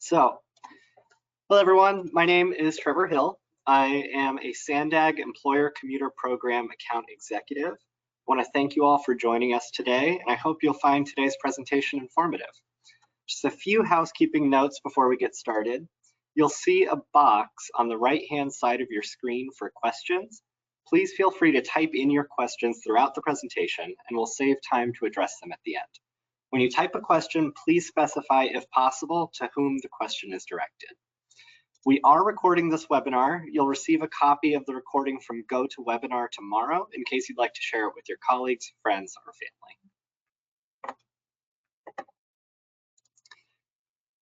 So, hello everyone, my name is Trevor Hill. I am a SANDAG Employer Commuter Program Account Executive. I want to thank you all for joining us today, and I hope you'll find today's presentation informative. Just a few housekeeping notes before we get started. You'll see a box on the right-hand side of your screen for questions. Please feel free to type in your questions throughout the presentation, and we'll save time to address them at the end. When you type a question, please specify, if possible, to whom the question is directed. We are recording this webinar. You'll receive a copy of the recording from GoToWebinar tomorrow in case you'd like to share it with your colleagues, friends, or family.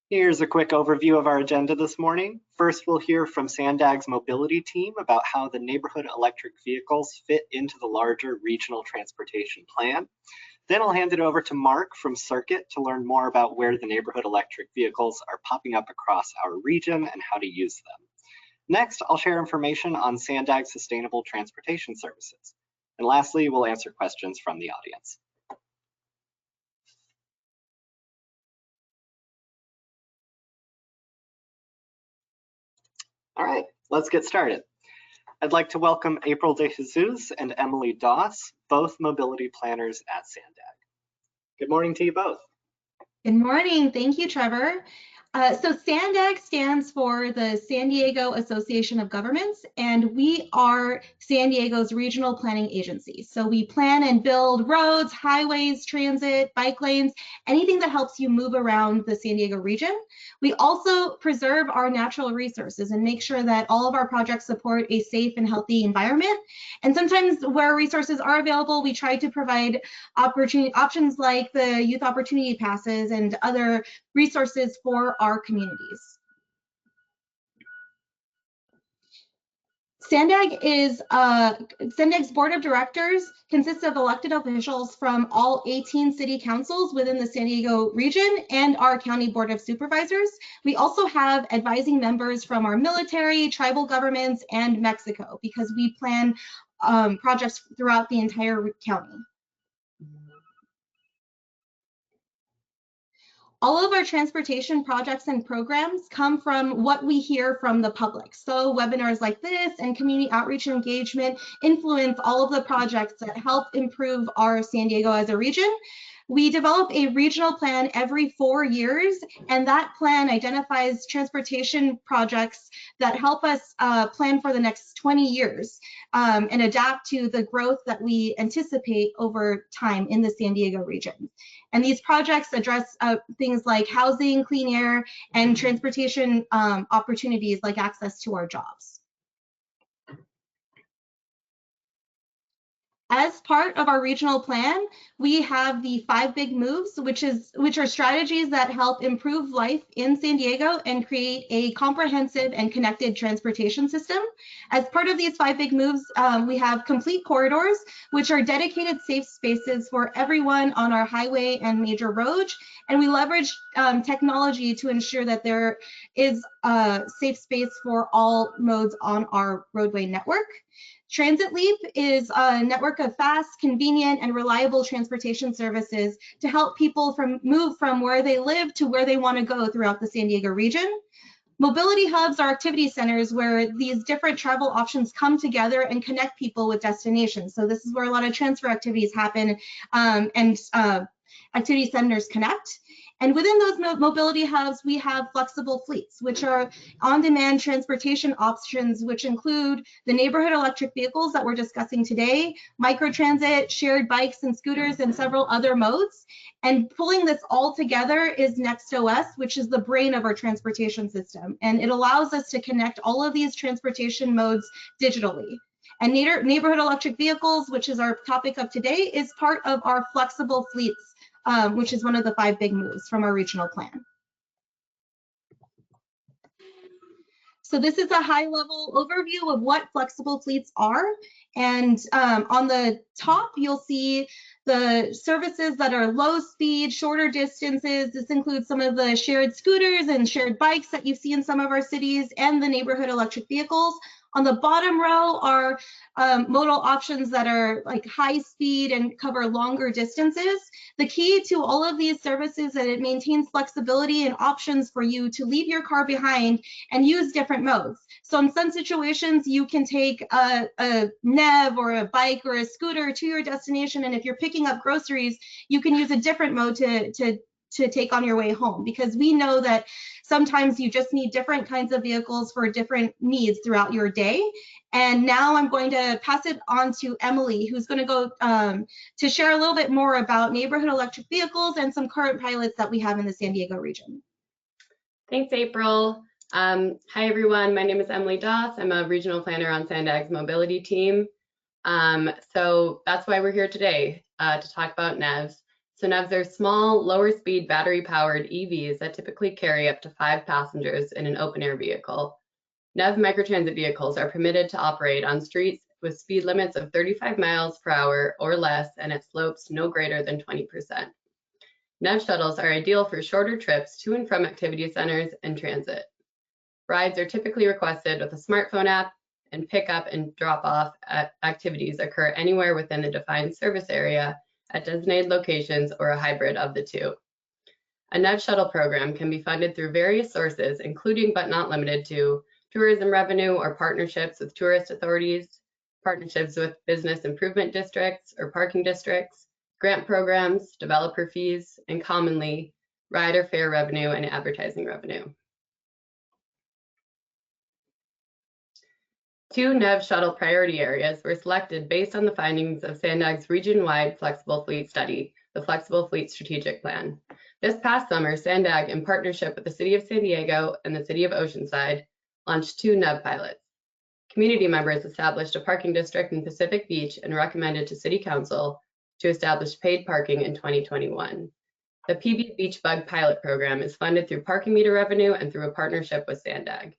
Here's a quick overview of our agenda this morning. First, we'll hear from SANDAG's mobility team about how the neighborhood electric vehicles fit into the larger regional transportation plan. Then I'll hand it over to Mark from Circuit to learn more about where the neighborhood electric vehicles are popping up across our region and how to use them. Next, I'll share information on SANDAG's sustainable transportation services. And lastly, we'll answer questions from the audience. All right, let's get started. I'd like to welcome April De Jesus and Emily Doss, both mobility planners at SANDAG. Good morning to you both. Good morning. Thank you, Trevor. So SANDAG stands for the San Diego Association of Governments, and we are San Diego's regional planning agency. So we plan and build roads, highways, transit, bike lanes, anything that helps you move around the San Diego region. We also preserve our natural resources and make sure that all of our projects support a safe and healthy environment. And sometimes where resources are available, we try to provide options like the youth opportunity passes and other resources for our communities. SANDAG's board of directors consists of elected officials from all 18 city councils within the San Diego region and our county board of supervisors. We also have advising members from our military, tribal governments, and Mexico, because we plan projects throughout the entire county. All of our transportation projects and programs come from what we hear from the public. So webinars like this and community outreach and engagement influence all of the projects that help improve our San Diego as a region. We develop a regional plan every 4 years, and that plan identifies transportation projects that help us plan for the next 20 years and adapt to the growth that we anticipate over time in the San Diego region. And these projects address things like housing, clean air, and transportation opportunities like access to our jobs. As part of our regional plan, we have the 5 big moves, which are strategies that help improve life in San Diego and create a comprehensive and connected transportation system. As part of these 5 big moves, we have complete corridors, which are dedicated safe spaces for everyone on our highway and major roads. And we leverage technology to ensure that there is a safe space for all modes on our roadway network. Transit Leap is a network of fast, convenient, and reliable transportation services to help people move from where they live to where they want to go throughout the San Diego region. Mobility hubs are activity centers where these different travel options come together and connect people with destinations. So this is where a lot of transfer activities happen and activity centers connect. And within those mobility hubs, we have flexible fleets, which are on-demand transportation options, which include the neighborhood electric vehicles that we're discussing today, microtransit, shared bikes and scooters, and several other modes. And pulling this all together is NextOS, which is the brain of our transportation system. And it allows us to connect all of these transportation modes digitally. And neighborhood electric vehicles, which is our topic of today, is part of our flexible fleets, which is one of the 5 big moves from our regional plan. So this is a high-level overview of what flexible fleets are. And on the top, you'll see the services that are low speed, shorter distances. This includes some of the shared scooters and shared bikes that you see in some of our cities and the neighborhood electric vehicles. On the bottom row are modal options that are like high speed and cover longer distances. The key to all of these services is that it maintains flexibility and options for you to leave your car behind and use different modes. So in some situations, you can take a NEV or a bike or a scooter to your destination, and if you're picking up groceries, you can use a different mode to take on your way home, because we know that sometimes you just need different kinds of vehicles for different needs throughout your day. And now I'm going to pass it on to Emily, who's going to go to share a little bit more about neighborhood electric vehicles and some current pilots that we have in the San Diego region. Thanks, April. Hi, everyone. My name is Emily Doss. I'm a regional planner on SANDAG's mobility team. So that's why we're here today to talk about NEVs. So NEVs are small, lower speed, battery-powered EVs that typically carry up to 5 passengers in an open-air vehicle. NEV microtransit vehicles are permitted to operate on streets with speed limits of 35 miles per hour or less and at slopes no greater than 20%. NEV shuttles are ideal for shorter trips to and from activity centers and transit. Rides are typically requested with a smartphone app, and pickup and drop-off activities occur anywhere within a defined service area at designated locations or a hybrid of the two. A NEV shuttle program can be funded through various sources, including but not limited to tourism revenue or partnerships with tourist authorities, partnerships with business improvement districts or parking districts, grant programs, developer fees, and commonly rider fare revenue and advertising revenue. 2 NEV shuttle priority areas were selected based on the findings of SANDAG's region-wide flexible fleet study, the Flexible Fleet Strategic Plan. This past summer, SANDAG, in partnership with the City of San Diego and the City of Oceanside, launched 2 NEV pilots. Community members established a parking district in Pacific Beach and recommended to City Council to establish paid parking in 2021. The PB Beach Bug pilot program is funded through parking meter revenue and through a partnership with SANDAG.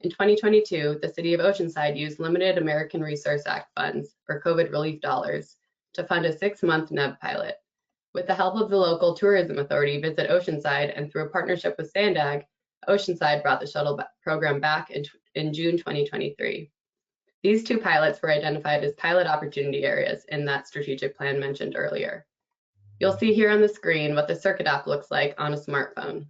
In 2022, the City of Oceanside used Limited American Resource Act funds, or COVID relief dollars, to fund a 6-month NEV pilot. With the help of the local tourism authority, Visit Oceanside, and through a partnership with SANDAG, Oceanside brought the shuttle program back in June 2023. These 2 pilots were identified as pilot opportunity areas in that strategic plan mentioned earlier. You'll see here on the screen what the Circuit app looks like on a smartphone.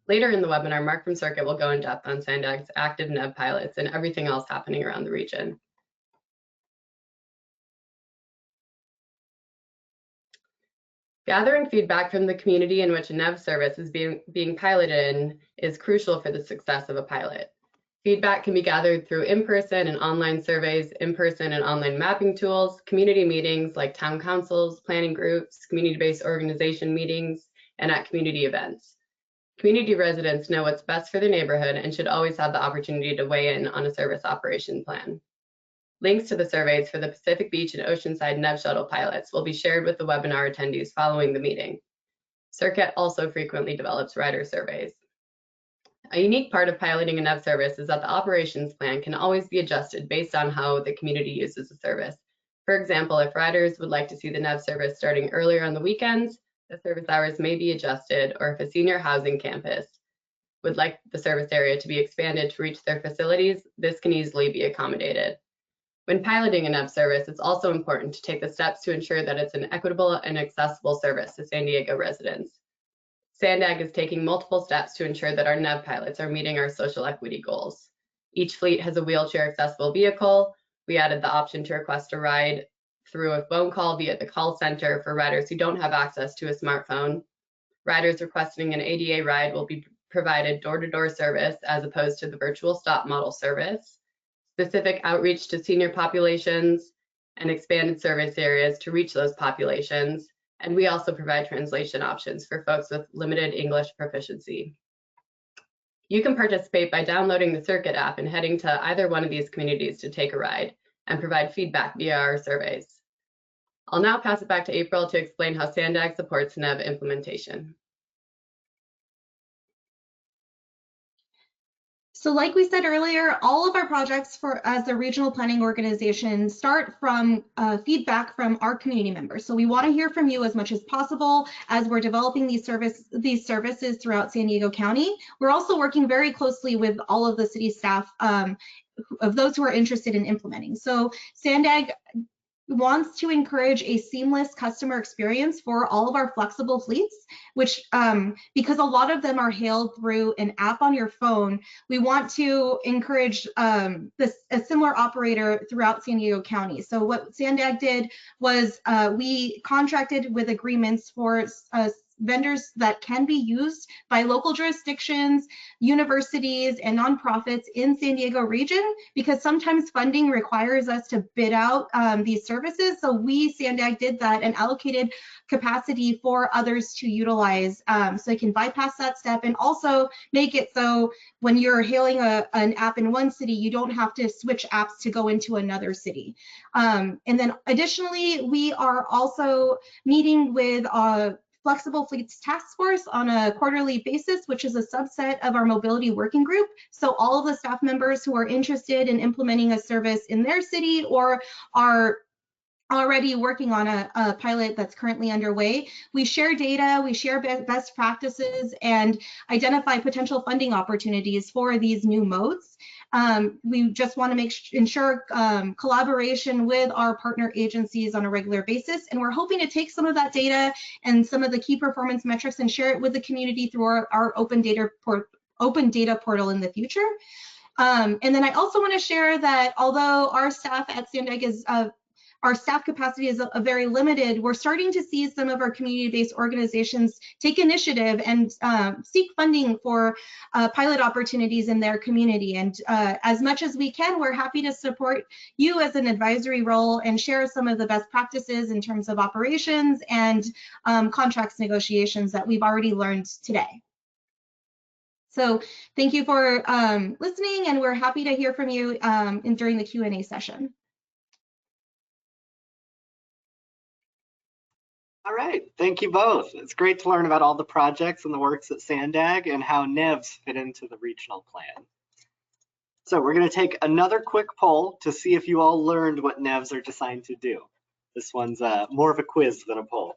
Later in the webinar, Mark from Circuit will go in depth on SANDAG's active NEV pilots and everything else happening around the region. Gathering feedback from the community in which a NEV service is being piloted in is crucial for the success of a pilot. Feedback can be gathered through in-person and online surveys, in-person and online mapping tools, community meetings like town councils, planning groups, community-based organization meetings, and at community events. Community residents know what's best for their neighborhood and should always have the opportunity to weigh in on a service operation plan. Links to the surveys for the Pacific Beach and Oceanside NEV shuttle pilots will be shared with the webinar attendees following the meeting. Circuit also frequently develops rider surveys. A unique part of piloting a NEV service is that the operations plan can always be adjusted based on how the community uses the service. For example, if riders would like to see the NEV service starting earlier on the weekends, the service hours may be adjusted, or if a senior housing campus would like the service area to be expanded to reach their facilities, this can easily be accommodated. When piloting a NEV service, it's also important to take the steps to ensure that it's an equitable and accessible service to San Diego residents. SANDAG is taking multiple steps to ensure that our NEV pilots are meeting our social equity goals. Each fleet has a wheelchair accessible vehicle. We added the option to request a ride through a phone call via the call center for riders who don't have access to a smartphone. Riders requesting an ADA ride will be provided door-to-door service as opposed to the virtual stop model service, specific outreach to senior populations, and expanded service areas to reach those populations. And we also provide translation options for folks with limited English proficiency. You can participate by downloading the Circuit app and heading to either one of these communities to take a ride and provide feedback via our surveys. I'll now pass it back to April to explain how SANDAG supports NEV implementation. So like we said earlier, all of our projects as a regional planning organization start from feedback from our community members. So we want to hear from you as much as possible as we're developing these services throughout San Diego County. We're also working very closely with all of the city staff those who are interested in implementing. So SANDAG wants to encourage a seamless customer experience for all of our flexible fleets, which because a lot of them are hailed through an app on your phone, we want to encourage a similar operator throughout San Diego County. So what SANDAG did was we contracted with agreements for vendors that can be used by local jurisdictions, universities, and nonprofits in San Diego region, because sometimes funding requires us to bid out these services. So we, SANDAG, did that and allocated capacity for others to utilize, so they can bypass that step and also make it so when you're hailing an app in one city, you don't have to switch apps to go into another city. And then additionally, we are also meeting with Flexible Fleets Task Force on a quarterly basis, which is a subset of our mobility working group. So all of the staff members who are interested in implementing a service in their city or are already working on a pilot that's currently underway, we share data, we share best practices, and identify potential funding opportunities for these new modes. We just want to ensure collaboration with our partner agencies on a regular basis, and we're hoping to take some of that data and some of the key performance metrics and share it with the community through our open data portal in the future. And then I also want to share that although our staff at SANDAG is our staff capacity is very limited, we're starting to see some of our community-based organizations take initiative and seek funding for pilot opportunities in their community. And as much as we can, we're happy to support you as an advisory role and share some of the best practices in terms of operations and contracts negotiations that we've already learned today. So thank you for listening, and we're happy to hear from you during the Q&A session. All right, thank you both. It's great to learn about all the projects and the works at SANDAG and how NEVs fit into the regional plan. So we're going to take another quick poll to see if you all learned what NEVs are designed to do. This one's more of a quiz than a poll.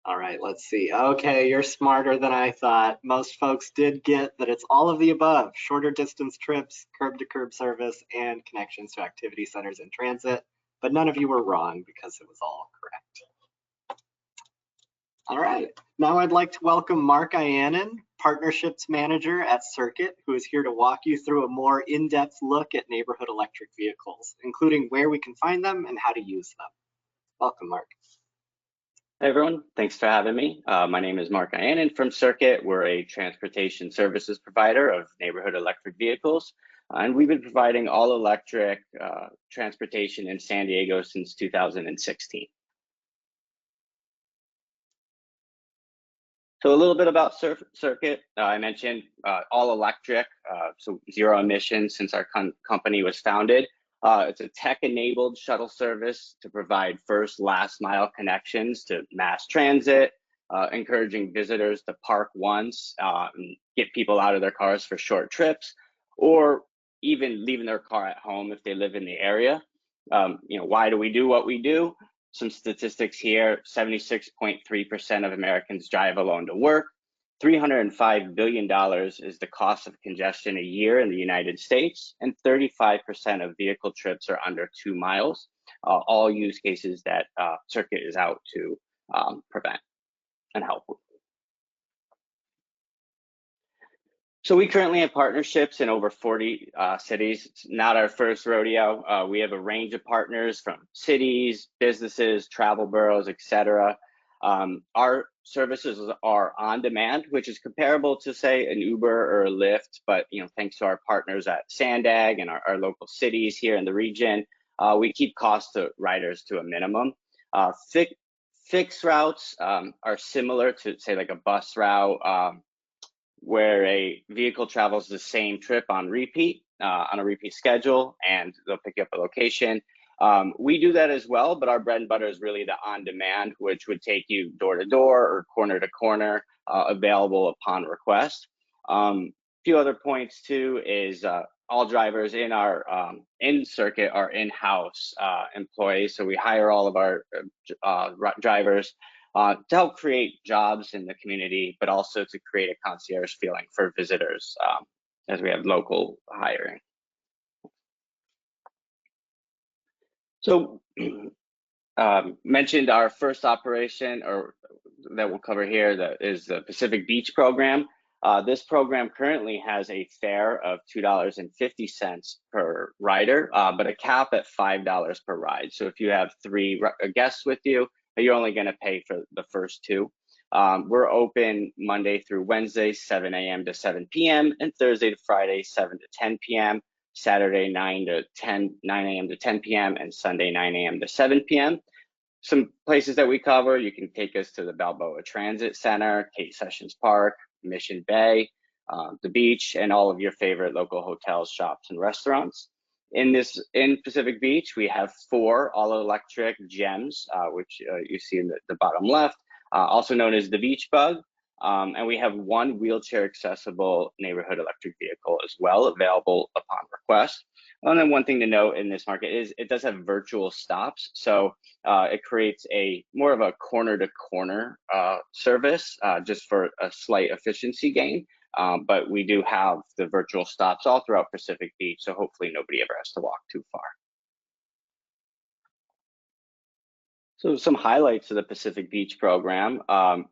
All right, let's see. Okay, you're smarter than I thought. Most folks did get that it's all of the above: shorter distance trips, curb-to-curb service, and connections to activity centers and transit. But none of you were wrong because it was all correct. All right, now I'd like to welcome Mark Ianen, Partnerships Manager at Circuit, who is here to walk you through a more in-depth look at neighborhood electric vehicles, including where we can find them and how to use them. Welcome, Mark. Hey everyone, thanks for having me. My name is Mark Ianen from Circuit. We're a transportation services provider of neighborhood electric vehicles, and we've been providing all electric transportation in San Diego since 2016. So a little bit about Circuit. I mentioned all electric, so zero emissions since our company was founded. It's a tech-enabled shuttle service to provide first, last mile connections to mass transit, encouraging visitors to park once and get people out of their cars for short trips, or even leaving their car at home if they live in the area. Why do we do what we do? Some statistics here: 76.3% of Americans drive alone to work. $305 billion is the cost of congestion a year in the United States, and 35% of vehicle trips are under 2 miles, all use cases that Circuit is out to prevent and help with. So we currently have partnerships in over 40 cities. It's not our first rodeo. We have a range of partners from cities, businesses, travel bureaus, etc. Our services are on demand, which is comparable to, say, an Uber or a Lyft, but thanks to our partners at SANDAG and our local cities here in the region, we keep costs to riders to a minimum. Fixed routes are similar to, say, like a bus route, where a vehicle travels the same trip on a repeat schedule, and they'll pick you up a location. We do that as well, but our bread and butter is really the on-demand, which would take you door to door or corner to corner, available upon request. Few other points too is all drivers in our in circuit are in-house employees, so we hire all of our drivers to help create jobs in the community, but also to create a concierge feeling for visitors, as we have local hiring. So mentioned our first operation, or that we'll cover here, that is the Pacific Beach program. This program currently has a fare of $2.50 per rider, but a cap at $5 per ride. So if you have 3 guests with you, you're only going to pay for the first 2. We're open Monday through Wednesday, 7 a.m. to 7 p.m., and Thursday to Friday, 7 to 10 p.m., Saturday, 9 a.m. to 10 p.m., and Sunday, 9 a.m. to 7 p.m. Some places that we cover, you can take us to the Balboa Transit Center, Kate Sessions Park, Mission Bay, the beach, and all of your favorite local hotels, shops, and restaurants. In Pacific Beach, we have 4 all-electric GEMs, which you see in the bottom left, also known as the Beach Bug. And we have 1 wheelchair-accessible neighborhood electric vehicle as well, available upon request. And then one thing to note in this market is it does have virtual stops, so it creates a more of a corner-to-corner service, just for a slight efficiency gain. But we do have the virtual stops all throughout Pacific Beach, so hopefully nobody ever has to walk too far. So some highlights of the Pacific Beach program.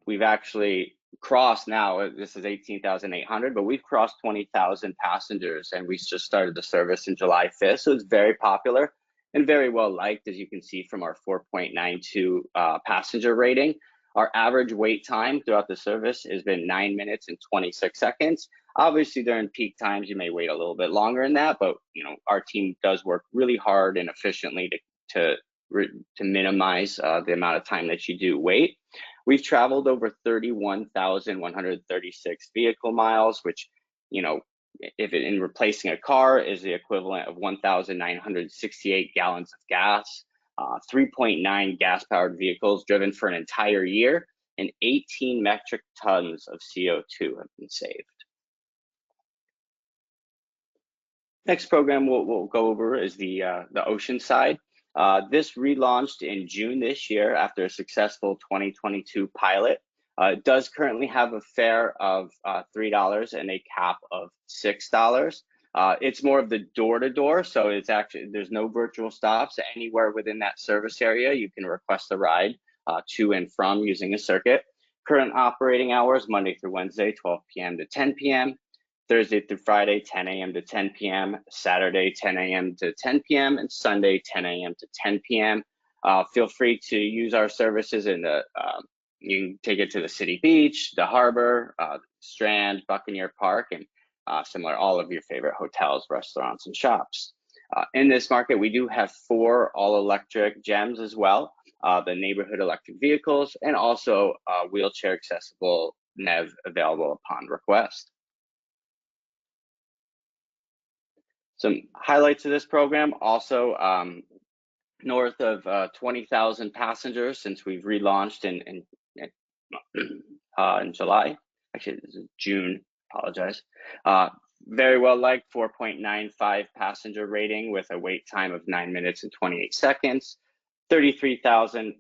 We've actually crossed now, this is 18,800, but we've crossed 20,000 passengers, and we just started the service in July 5th. So it's very popular and very well liked, as you can see from our 4.92 passenger rating. Our average wait time throughout the service has been 9 minutes and 26 seconds. Obviously, during peak times, you may wait a little bit longer than that, but our team does work really hard and efficiently to minimize the amount of time that you do wait. We've traveled over 31,136 vehicle miles, which, if in replacing a car is the equivalent of 1,968 gallons of gas, 3.9 gas-powered vehicles driven for an entire year, and 18 metric tons of CO2 have been saved. Next program we'll go over is the ocean side. This relaunched in June this year after a successful 2022 pilot. It does currently have a fare of $3 and a cap of $6. It's more of the door-to-door, so it's actually, there's no virtual stops. Anywhere within that service area, you can request a ride to and from using a circuit. Current operating hours, Monday through Wednesday, 12 p.m. to 10 p.m. Thursday through Friday, 10 a.m. to 10 p.m., Saturday, 10 a.m. to 10 p.m., and Sunday, 10 a.m. to 10 p.m. Feel free to use our services in you can take it to the city beach, the harbor, Strand, Buccaneer Park, and similar, all of your favorite hotels, restaurants, and shops. In this market, we do have 4 all-electric GEMs as well, the neighborhood electric vehicles, and also wheelchair-accessible NEV available upon request. Some highlights of this program, also north of 20,000 passengers since we've relaunched in July. Actually, this is June, apologize. Very well liked, 4.95 passenger rating with a wait time of 9 minutes and 28 seconds. 33,000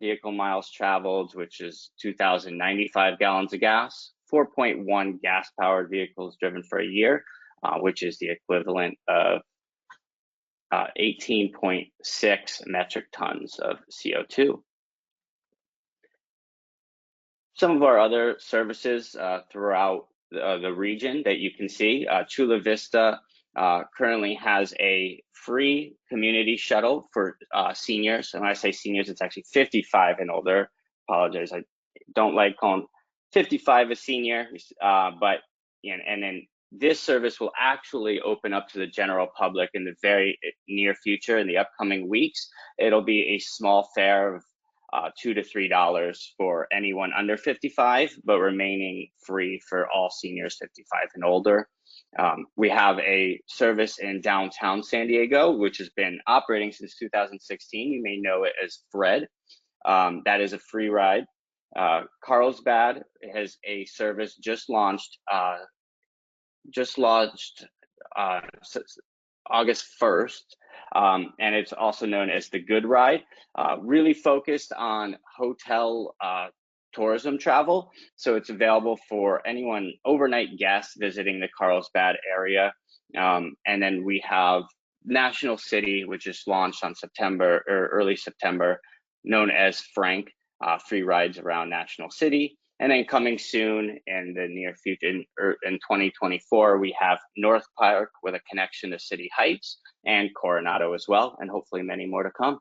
vehicle miles traveled, which is 2,095 gallons of gas. 4.1 gas-powered vehicles driven for a year, which is the equivalent of 18.6 metric tons of CO2. Some of our other services throughout the region that you can see, Chula Vista currently has a free community shuttle for seniors. And when I say seniors, it's actually 55 and older. Apologize, I don't like calling 55 a senior, but and then this service will actually open up to the general public in the very near future, in the upcoming weeks. It'll be a small fare of $2 to $3 for anyone under 55, but remaining free for all seniors 55 and older. We have a service in downtown San Diego, which has been operating since 2016. You may know it as Fred. That is a free ride. Carlsbad has a service just launched August 1st, and it's also known as the Good Ride, really focused on hotel tourism travel. So it's available for anyone, overnight guests visiting the Carlsbad area. And then we have National City, which just launched on early September, known as Frank, free rides around National City. And then coming soon in the near future, in 2024, we have North Park with a connection to City Heights and Coronado as well, and hopefully many more to come.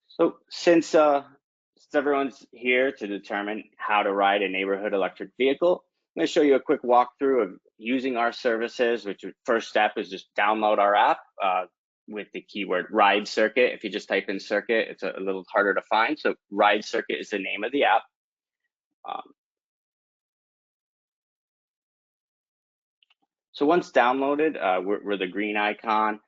So since everyone's here to determine how to ride a neighborhood electric vehicle, I'm going to show you a quick walkthrough of using our services, which first step is just download our app with the keyword Ride Circuit. If you just type in circuit, it's a little harder to find. So Ride Circuit is the name of the app. So once downloaded, we're the green icon.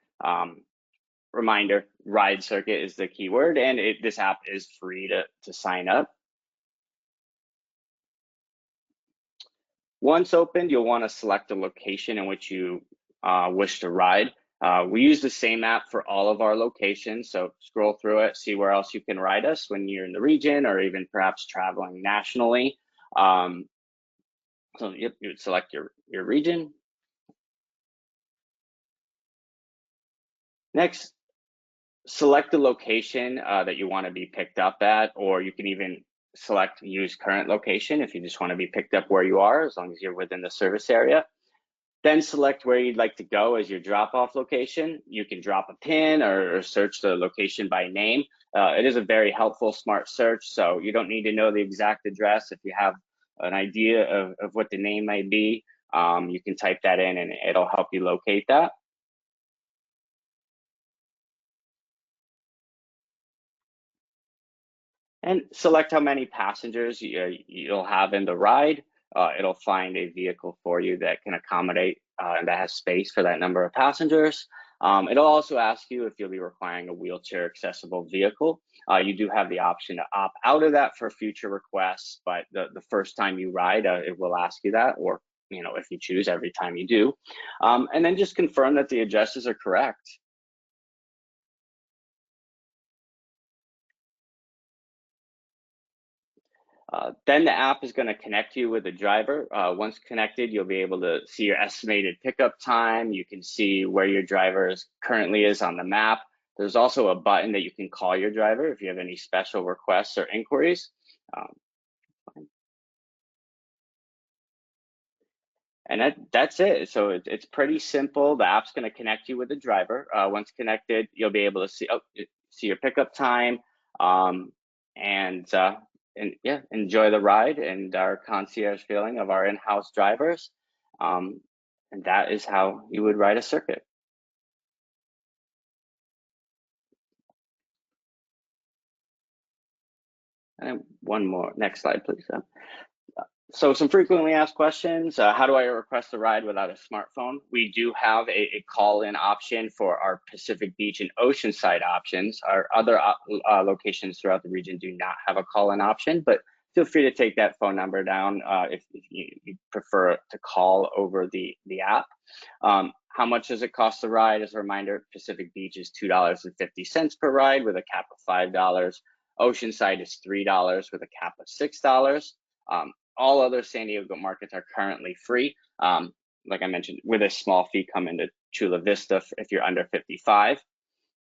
Reminder, Ride Circuit is the keyword, and this app is free to sign up. Once opened, you'll want to select the location in which you wish to ride. We use the same app for all of our locations, so scroll through it, see where else you can ride us when you're in the region or even perhaps traveling nationally. So you would select your region. Next, select the location that you want to be picked up at, or you can even select use current location if you just want to be picked up where you are, as long as you're within the service area. Then select where you'd like to go as your drop-off location. You can drop a pin or search the location by name. It is a very helpful, smart search, so you don't need to know the exact address. If you have an idea of what the name might be, you can type that in and it'll help you locate that. And select how many passengers you'll have in the ride. It'll find a vehicle for you that can accommodate and that has space for that number of passengers. It'll also ask you if you'll be requiring a wheelchair accessible vehicle. You do have the option to opt out of that for future requests, but the first time you ride, it will ask you that, or if you choose, every time you do. And then just confirm that the addresses are correct. Then the app is going to connect you with the driver. Once connected, you'll be able to see your estimated pickup time. You can see where your driver currently is on the map. There's also a button that you can call your driver if you have any special requests or inquiries. And that's it. So it's pretty simple. The app's going to connect you with the driver. Once connected, you'll be able to see your pickup time and yeah, enjoy the ride and our concierge feeling of our in-house drivers. And that is how you would ride a circuit. And one more, next slide, please. So some frequently asked questions. How do I request a ride without a smartphone? We do have a call-in option for our Pacific Beach and Oceanside options. Our other locations throughout the region do not have a call-in option, but feel free to take that phone number down if you prefer to call over the app. How much does it cost to ride? As a reminder, Pacific Beach is $2.50 per ride with a cap of $5. Oceanside is $3 with a cap of $6. All other San Diego markets are currently free. Like I mentioned, with a small fee coming to Chula Vista if you're under 55.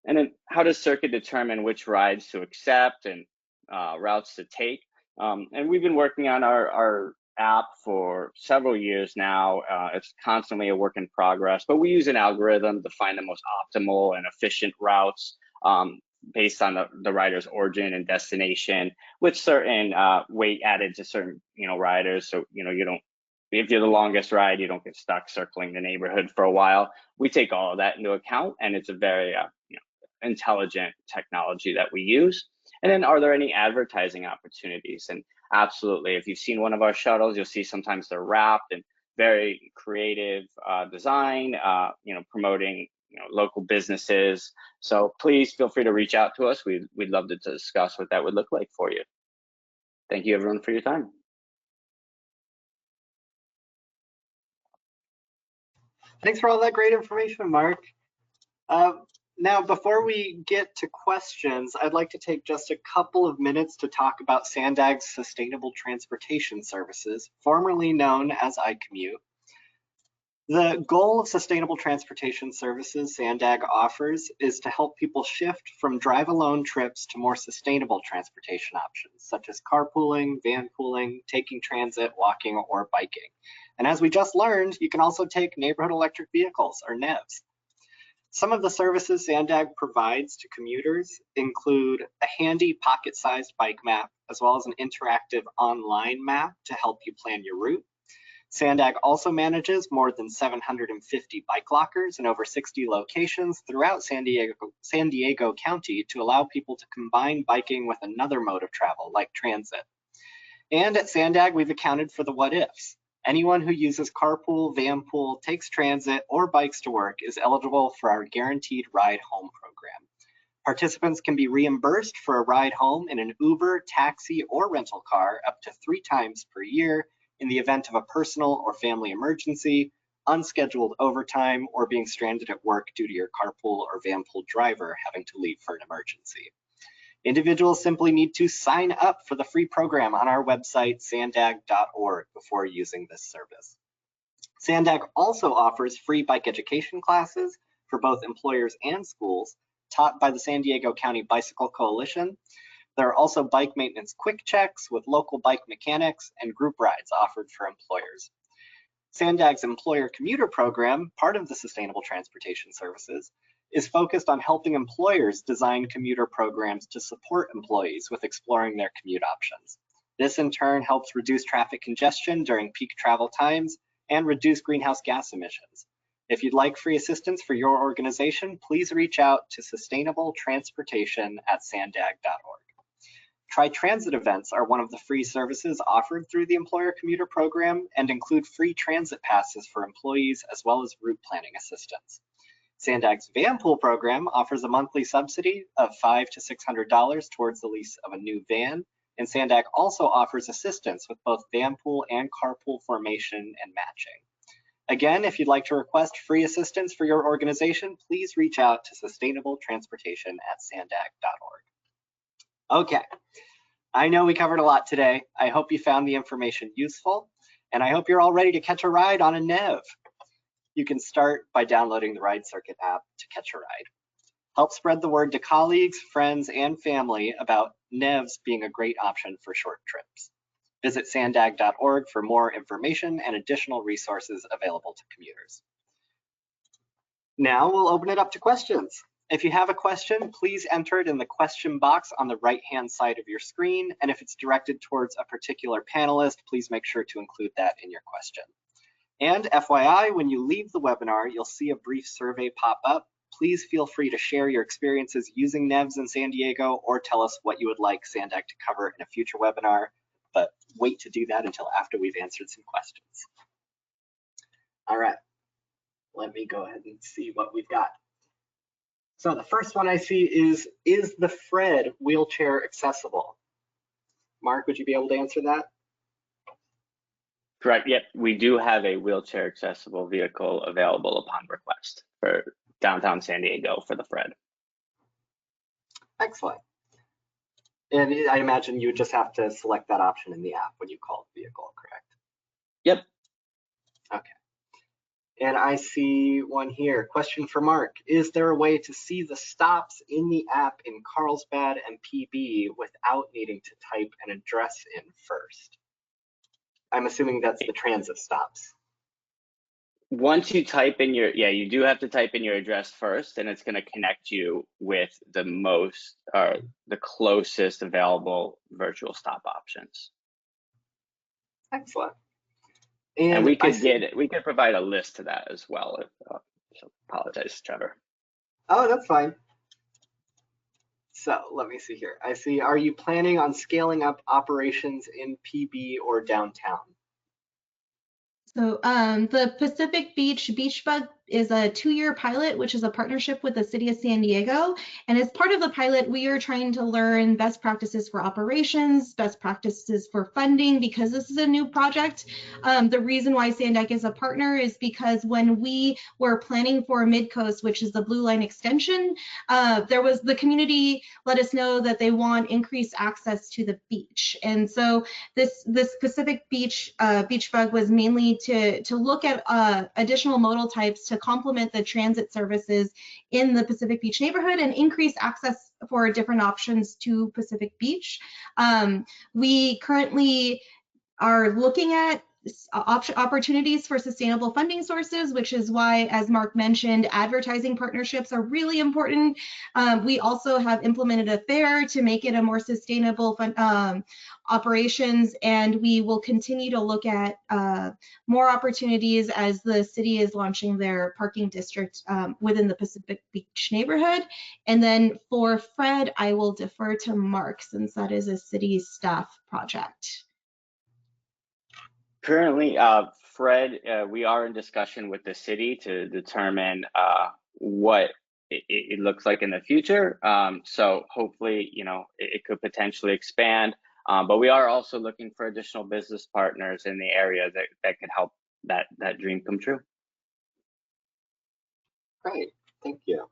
And then how does Circuit determine which rides to accept and routes to take? And we've been working on our app for several years now. It's constantly a work in progress, but we use an algorithm to find the most optimal and efficient routes based on the rider's origin and destination, with certain weight added to certain riders. So you don't, if you're the longest ride, you don't get stuck circling the neighborhood for a while. We take all of that into account, and it's a very intelligent technology that we use. And then, are there any advertising opportunities? And absolutely. If you've seen one of our shuttles, you'll see sometimes they're wrapped in very creative design, promoting local businesses. So please feel free to reach out to us. We'd love to discuss what that would look like for you. Thank you everyone for your time. Thanks for all that great information, Mark. Now, before we get to questions, I'd like to take just a couple of minutes to talk about SANDAG's Sustainable Transportation Services, formerly known as iCommute. The goal of Sustainable Transportation Services SANDAG offers is to help people shift from drive-alone trips to more sustainable transportation options, such as carpooling, van pooling, taking transit, walking, or biking. And as we just learned, you can also take neighborhood electric vehicles, or NEVs. Some of the services SANDAG provides to commuters include a handy pocket-sized bike map, as well as an interactive online map to help you plan your route. SANDAG also manages more than 750 bike lockers in over 60 locations throughout San Diego County to allow people to combine biking with another mode of travel, like transit. And at SANDAG, we've accounted for the what ifs. Anyone who uses carpool, vanpool, takes transit, or bikes to work is eligible for our Guaranteed Ride Home program. Participants can be reimbursed for a ride home in an Uber, taxi, or rental car up to 3 times per year in the event of a personal or family emergency, unscheduled overtime, or being stranded at work due to your carpool or vanpool driver having to leave for an emergency. Individuals simply need to sign up for the free program on our website, sandag.org, before using this service. SANDAG also offers free bike education classes for both employers and schools, taught by the San Diego County Bicycle Coalition. There are also bike maintenance quick checks with local bike mechanics and group rides offered for employers. SANDAG's employer commuter program, part of the Sustainable Transportation Services, is focused on helping employers design commuter programs to support employees with exploring their commute options. This in turn helps reduce traffic congestion during peak travel times and reduce greenhouse gas emissions. If you'd like free assistance for your organization, please reach out to sustainabletransportation@sandag.org. Tri-transit events are one of the free services offered through the employer commuter program and include free transit passes for employees as well as route planning assistance. SANDAG's vanpool program offers a monthly subsidy of $500 to $600 towards the lease of a new van, and SANDAG also offers assistance with both vanpool and carpool formation and matching. Again, if you'd like to request free assistance for your organization, please reach out to sustainabletransportation@sandag.org. Okay, I know we covered a lot today. I hope you found the information useful, and I hope you're all ready to catch a ride on a NEV. You can start by downloading the Ride Circuit app to catch a ride. Help spread the word to colleagues, friends, and family about NEVs being a great option for short trips. Visit sandag.org for more information and additional resources available to commuters. Now we'll open it up to questions. If you have a question, please enter it in the question box on the right-hand side of your screen, and if it's directed towards a particular panelist, please make sure to include that in your question. And FYI, when you leave the webinar, you'll see a brief survey pop up. Please feel free to share your experiences using NEVs in San Diego or tell us what you would like SANDAG to cover in a future webinar, but wait to do that until after we've answered some questions. All right, let me go ahead and see what we've got. So the first one I see is the Fred wheelchair accessible? Mark, would you be able to answer that? Correct. Yep, we do have a wheelchair accessible vehicle available upon request for downtown San Diego for the Fred. Excellent. And I imagine you would just have to select that option in the app when you call the vehicle, correct? Yep. Okay. And I see one here. Question for Mark. Is there a way to see the stops in the app in Carlsbad and PB without needing to type an address in first? I'm assuming that's the transit stops. Once you type in your, you do have to type in your address first, and it's going to connect you with the the closest available virtual stop options. Excellent. And we could provide a list to that as well. So apologize, Trevor. Oh, that's fine. So let me see here. I see, are you planning on scaling up operations in PB or downtown? So the Pacific Beach Bug is a 2-year pilot, which is a partnership with the city of San Diego. And as part of the pilot, we are trying to learn best practices for operations, best practices for funding, because this is a new project. The reason why SANDAG is a partner is because when we were planning for Midcoast, which is the Blue Line extension, the community let us know that they want increased access to the beach. And so this Pacific Beach Bug was mainly to look at additional modal types to complement the transit services in the Pacific Beach neighborhood and increase access for different options to Pacific Beach. We currently are looking at opportunities for sustainable funding sources, which is why, as Mark mentioned, advertising partnerships are really important. We also have implemented a fair to make it a more sustainable operations, and we will continue to look at more opportunities as the city is launching their parking district within the Pacific Beach neighborhood. And then for Fred, I will defer to Mark, since that is a city staff project. Currently, Fred, we are in discussion with the city to determine what it looks like in the future. So hopefully, it could potentially expand. But we are also looking for additional business partners in the area that could help that dream come true. Great, thank you.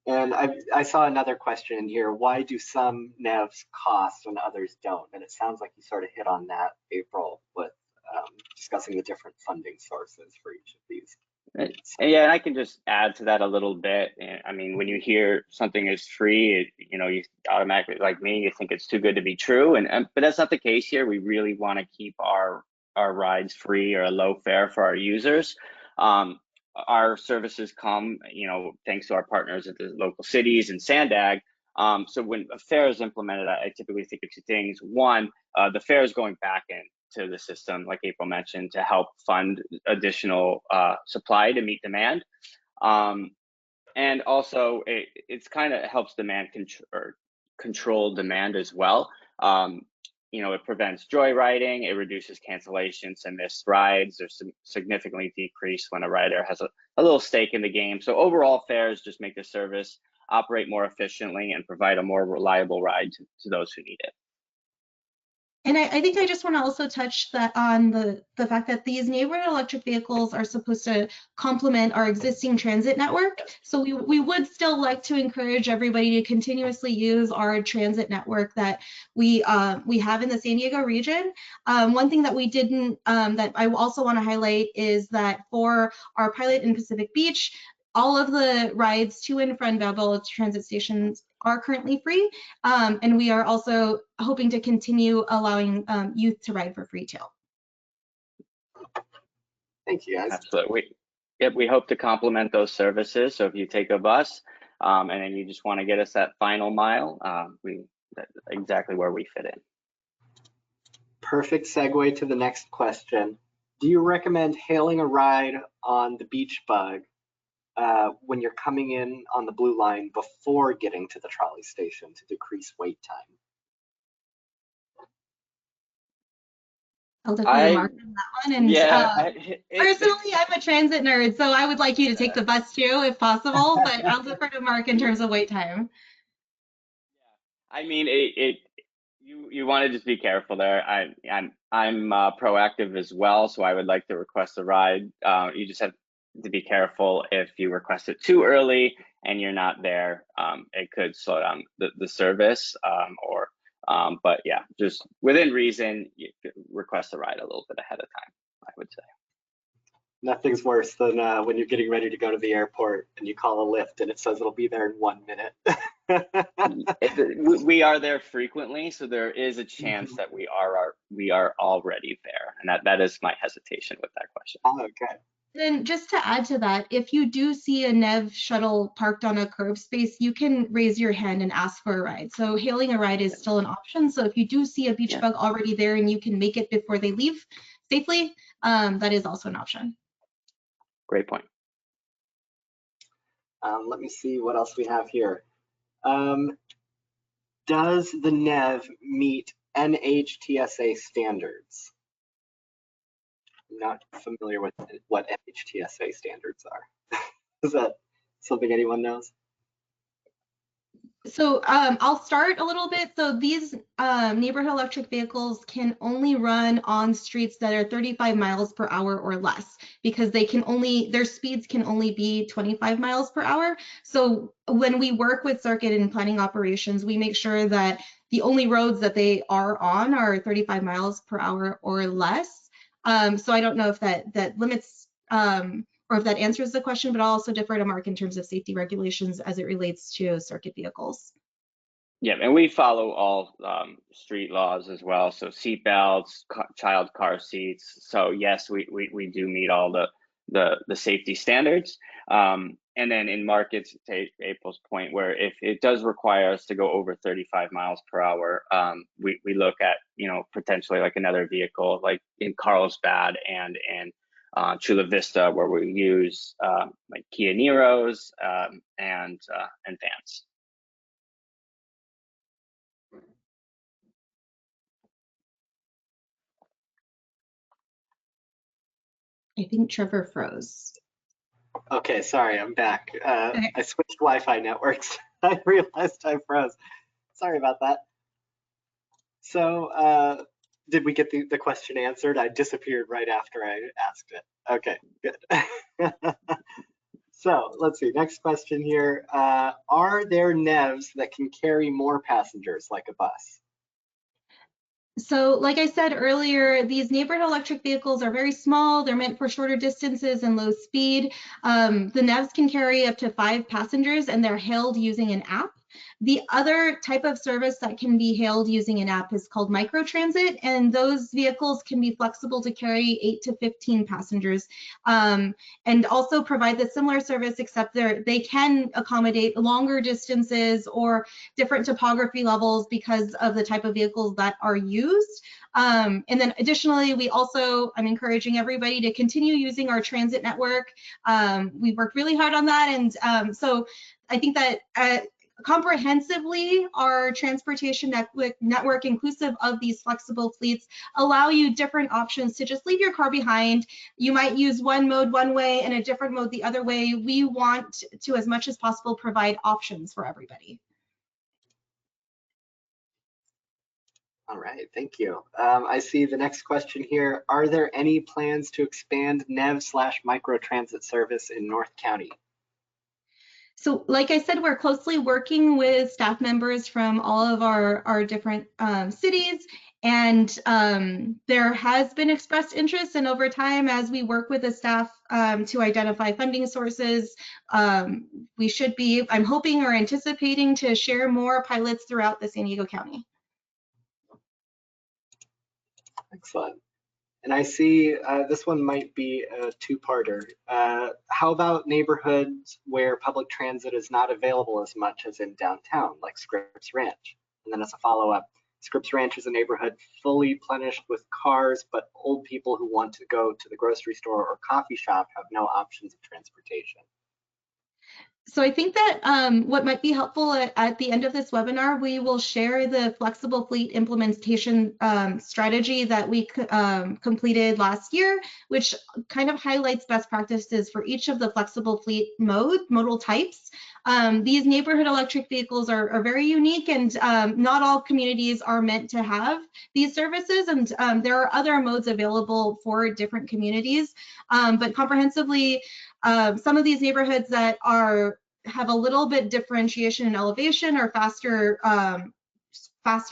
And I saw another question in here. Why do some NEVs cost and others don't? And it sounds like you sort of hit on that, April, with discussing the different funding sources for each of these. Yeah, and I can just add to that a little bit. I mean, when you hear something is free, you automatically, like me, you think it's too good to be true. But that's not the case here. We really want to keep our rides free or a low fare for our users. Our services come, thanks to our partners at the local cities and SANDAG. So when a fare is implemented, I typically think of two things. One, the fare is going back into the system, like April mentioned, to help fund additional supply to meet demand. And also, it's kind of helps demand control demand as well. It prevents joyriding, it reduces cancellations and missed rides. There's significantly decreased when a rider has a little stake in the game. So overall, fares just make the service operate more efficiently and provide a more reliable ride to those who need it. And I think I just want to also touch on the fact that these neighborhood electric vehicles are supposed to complement our existing transit network. So we would still like to encourage everybody to continuously use our transit network that we have in the San Diego region. One thing that we didn't, that I also want to highlight is that for our pilot in Pacific Beach, all of the rides to and from Bevel transit stations are currently free, and we are also hoping to continue allowing youth to ride for free too. Thank you, guys. Absolutely. Yep, we hope to complement those services. So if you take a bus and then you just want to get us that final mile, that's exactly where we fit in. Perfect segue to the next question. Do you recommend hailing a ride on the Beach Bug when you're coming in on the Blue Line before getting to the trolley station to decrease wait time? I'll definitely mark on that one. And yeah, personally, I'm a transit nerd, so I would like you to take the bus too, if possible. But I'll defer to Mark in terms of wait time. I mean, you want to just be careful there. I'm proactive as well, so I would like to request a ride. You just have to be careful if you request it too early and you're not there. It could slow down the service, but yeah, just within reason, you could request a ride a little bit ahead of time, I would say. Nothing's worse than when you're getting ready to go to the airport and you call a Lyft and it says it'll be there in 1 minute. We are there frequently, so there is a chance that we are already there, and that is my hesitation with that question. Oh, okay. Then just to add to that, if you do see a NEV shuttle parked on a curb space, you can raise your hand and ask for a ride. So hailing a ride is still an option. So if you do see a beach bug already there and you can make it before they leave safely, that is also an option. Great point. Let me see what else we have here. does the NEV meet NHTSA standards? I'm not familiar with what NHTSA standards are. Is that something anyone knows? So I'll start a little bit. So these neighborhood electric vehicles can only run on streets that are 35 miles per hour or less, because they can only, their speeds can only be 25 miles per hour. So when we work with circuit and planning operations, we make sure that the only roads that they are on are 35 miles per hour or less. So I don't know if that limits or if that answers the question, but I'll also defer to Mark in terms of safety regulations as it relates to circuit vehicles. Yeah, and we follow all street laws as well. So seat belts, child car seats. So yes, we do meet all the safety standards. And then in markets, to April's point, where if it does require us to go over 35 miles per hour, we look at, you know, potentially like another vehicle, like in Carlsbad and in Chula Vista, where we use like Kia Niros and vans. I think Trevor froze. Okay, sorry, I'm back. Okay. I switched Wi-Fi networks. I realized I froze. Sorry about that. So did we get the question answered? I disappeared right after I asked it. Okay, good. So let's see, next question here. Are there NEVs that can carry more passengers like a bus? So like I said earlier, these neighborhood electric vehicles are very small. They're meant for shorter distances and low speed. The NEVs can carry up to 5 passengers, and they're hailed using an app. The other type of service that can be hailed using an app is called microtransit, and those vehicles can be flexible to carry 8 to 15 passengers, and also provide the similar service, except they can accommodate longer distances or different topography levels because of the type of vehicles that are used. And then additionally, I'm encouraging everybody to continue using our transit network. We worked really hard on that, and so I think that comprehensively, our transportation network, inclusive of these flexible fleets, allow you different options to just leave your car behind. You might use one mode one way and a different mode the other way. We want to, as much as possible, provide options for everybody. All right, thank you. I see the next question here. Are there any plans to expand NEV/microtransit service in North County? So like I said, we're closely working with staff members from all of our different cities, and there has been expressed interest, and over time, as we work with the staff to identify funding sources, we should be, I'm hoping or anticipating, to share more pilots throughout the San Diego County. Excellent. And I see this one might be a two-parter. How about neighborhoods where public transit is not available as much as in downtown, like Scripps Ranch? And then as a follow-up, Scripps Ranch is a neighborhood fully plenished with cars, but old people who want to go to the grocery store or coffee shop have no options of transportation. So I think that what might be helpful at the end of this webinar, we will share the flexible fleet implementation strategy that we completed last year, which kind of highlights best practices for each of the flexible fleet modal types. These neighborhood electric vehicles are very unique, and not all communities are meant to have these services, and there are other modes available for different communities. But comprehensively, some of these neighborhoods that have a little bit differentiation in elevation or faster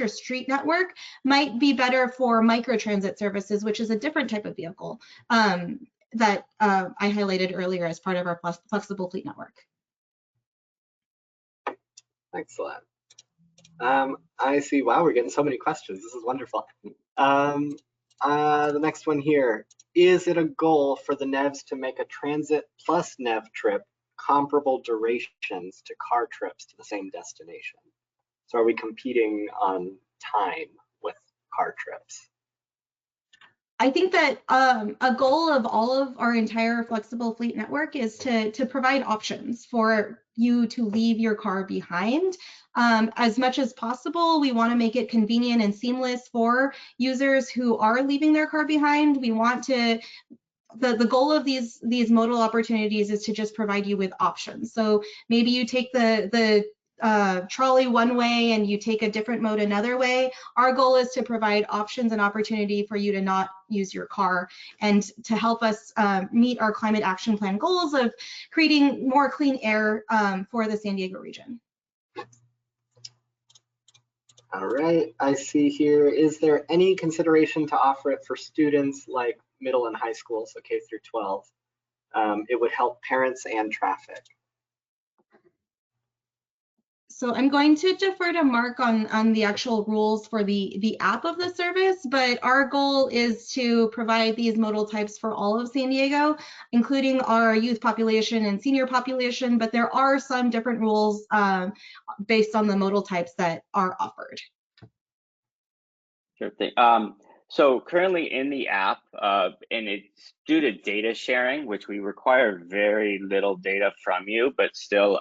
street network might be better for microtransit services, which is a different type of vehicle that I highlighted earlier as part of our flexible fleet network. Excellent. I see, wow, we're getting so many questions. This is wonderful. The next one here. Is it a goal for the NEVs to make a transit plus NEV trip comparable durations to car trips to the same destination? So are we competing on time with car trips? I think that a goal of all of our entire flexible fleet network is to provide options for you to leave your car behind. As much as possible, we want to make it convenient and seamless for users who are leaving their car behind. We want to, the goal of these modal opportunities is to just provide you with options. So maybe you take the trolley one way and you take a different mode another way. Our goal is to provide options and opportunity for you to not use your car and to help us meet our climate action plan goals of creating more clean air for the San Diego region. All right, I see here, is there any consideration to offer it for students like middle and high school, so K through 12? It would help parents and traffic. So I'm going to defer to Mark on the actual rules for the app of the service, but our goal is to provide these modal types for all of San Diego, including our youth population and senior population, but there are some different rules based on the modal types that are offered. Sure thing. So currently in the app, and it's due to data sharing, which we require very little data from you, but still,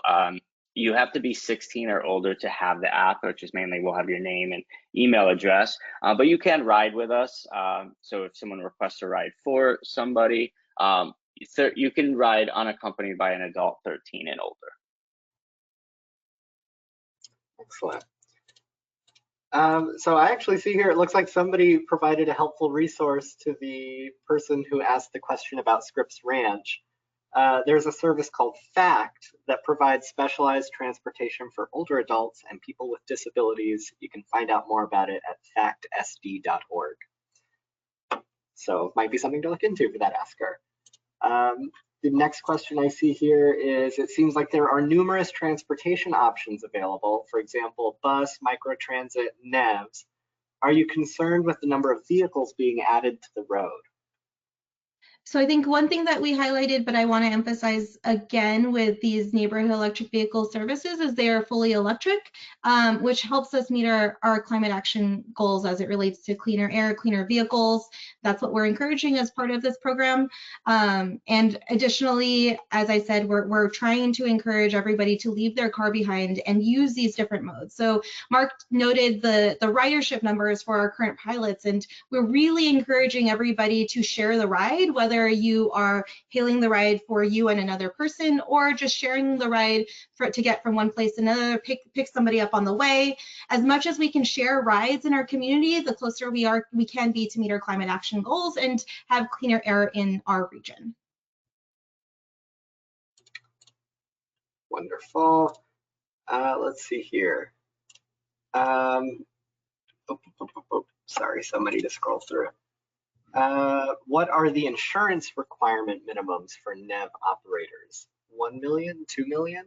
you have to be 16 or older to have the app, which is mainly we'll have your name and email address, but you can ride with us. So if someone requests a ride for somebody, you can ride unaccompanied by an adult 13 and older. Excellent. So I actually see here, it looks like somebody provided a helpful resource to the person who asked the question about Scripps Ranch. There's a service called FACT that provides specialized transportation for older adults and people with disabilities. You can find out more about it at factsd.org. So it might be something to look into for that asker. The next question I see here is, it seems like there are numerous transportation options available, for example, bus, microtransit, NEVs. Are you concerned with the number of vehicles being added to the road? So I think one thing that we highlighted, but I want to emphasize again with these neighborhood electric vehicle services, is they are fully electric, which helps us meet our climate action goals as it relates to cleaner air, cleaner vehicles. That's what we're encouraging as part of this program. And additionally, as I said, we're trying to encourage everybody to leave their car behind and use these different modes. So Mark noted the ridership numbers for our current pilots, and we're really encouraging everybody to share the ride, whether you are hailing the ride for you and another person, or just sharing the ride to get from one place to another, pick somebody up on the way. As much as we can share rides in our community, the closer we can be to meet our climate action goals and have cleaner air in our region. Wonderful. Let's see here. Sorry, somebody to scroll through. What are the insurance requirement minimums for NEV operators? 1 million, 2 million?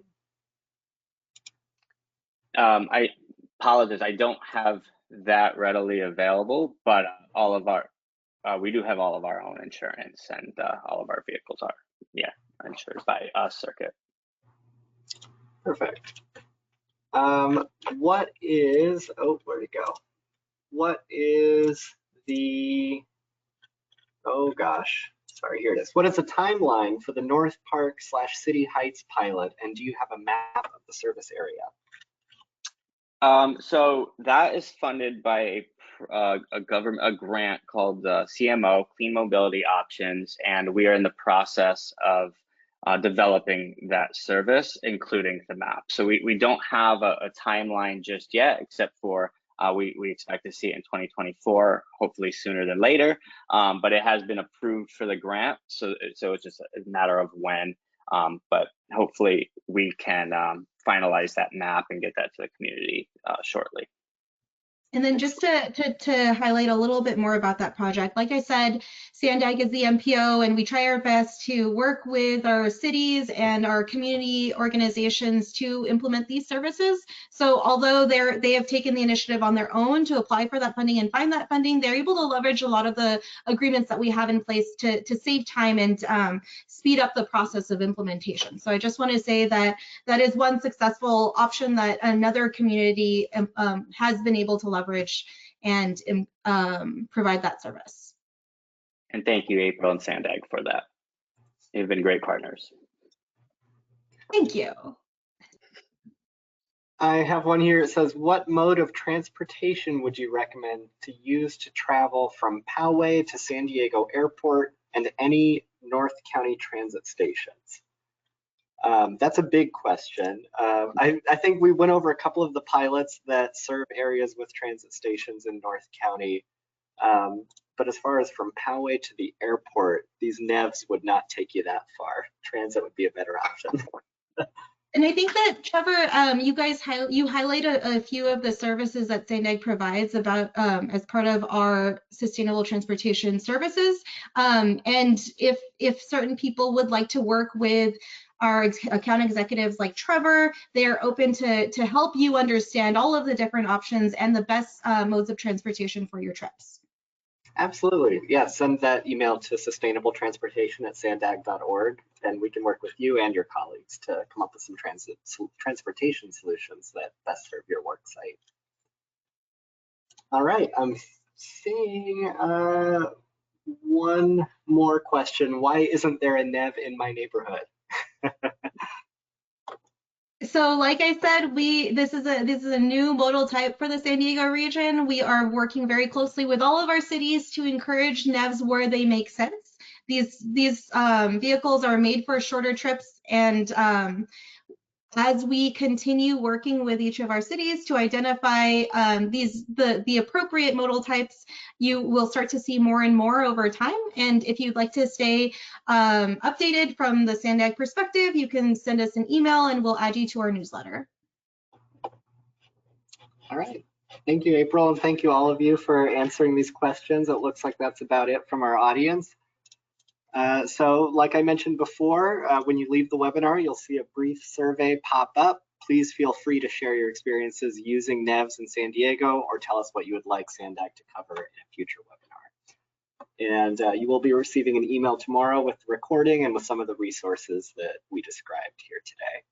I apologize, I don't have that readily available, but all of our, we do have all of our own insurance, and all of our vehicles are, insured by Circuit. Perfect. What is, where'd it go? What is the, oh gosh, sorry, here it is. What is the timeline for the North Park/City Heights pilot, and do you have a map of the service area? So that is funded by a grant called CMO, Clean Mobility Options, and we are in the process of developing that service, including the map. So we don't have a timeline just yet, except for we expect to see it in 2024, hopefully sooner than later. But it has been approved for the grant, so it's just a matter of when. But hopefully we can finalize that map and get that to the community shortly. And then just to highlight a little bit more about that project, like I said, SANDAG is the MPO, and we try our best to work with our cities and our community organizations to implement these services. So although they have taken the initiative on their own to apply for that funding and find that funding, they're able to leverage a lot of the agreements that we have in place to save time and speed up the process of implementation. So I just want to say that that is one successful option that another community has been able to leverage and provide that service. And thank you, April and SANDAG, for that. They've been great partners. Thank you. I have one here. It says, what mode of transportation would you recommend to use to travel from Poway to San Diego Airport and any North County transit stations? That's a big question. I think we went over a couple of the pilots that serve areas with transit stations in North County. But as far as from Poway to the airport, these NEVs would not take you that far. Transit would be a better option. And I think that, Trevor, you guys highlighted a few of the services that SANDAG provides about as part of our sustainable transportation services. And if certain people would like to work with our account executives like Trevor, they are open to help you understand all of the different options and the best modes of transportation for your trips. Absolutely. Yeah, send that email to sustainabletransportation@sandag.org, and we can work with you and your colleagues to come up with some transportation solutions that best serve your work site. All right, I'm seeing one more question. Why isn't there a NEV in my neighborhood? So like I said, this is a new modal type for the San Diego region. We are working very closely with all of our cities to encourage NEVs where they make sense. These vehicles are made for shorter trips, and as we continue working with each of our cities to identify the appropriate modal types, you will start to see more and more over time. And if you'd like to stay updated from the SANDAG perspective, you can send us an email and we'll add you to our newsletter. All right. Thank you, April, and thank you all of you for answering these questions. It looks like that's about it from our audience. So like I mentioned before, when you leave the webinar, you'll see a brief survey pop up. Please feel free to share your experiences using NEVs in San Diego, or tell us what you would like SANDAG to cover in a future webinar. And you will be receiving an email tomorrow with the recording and with some of the resources that we described here today.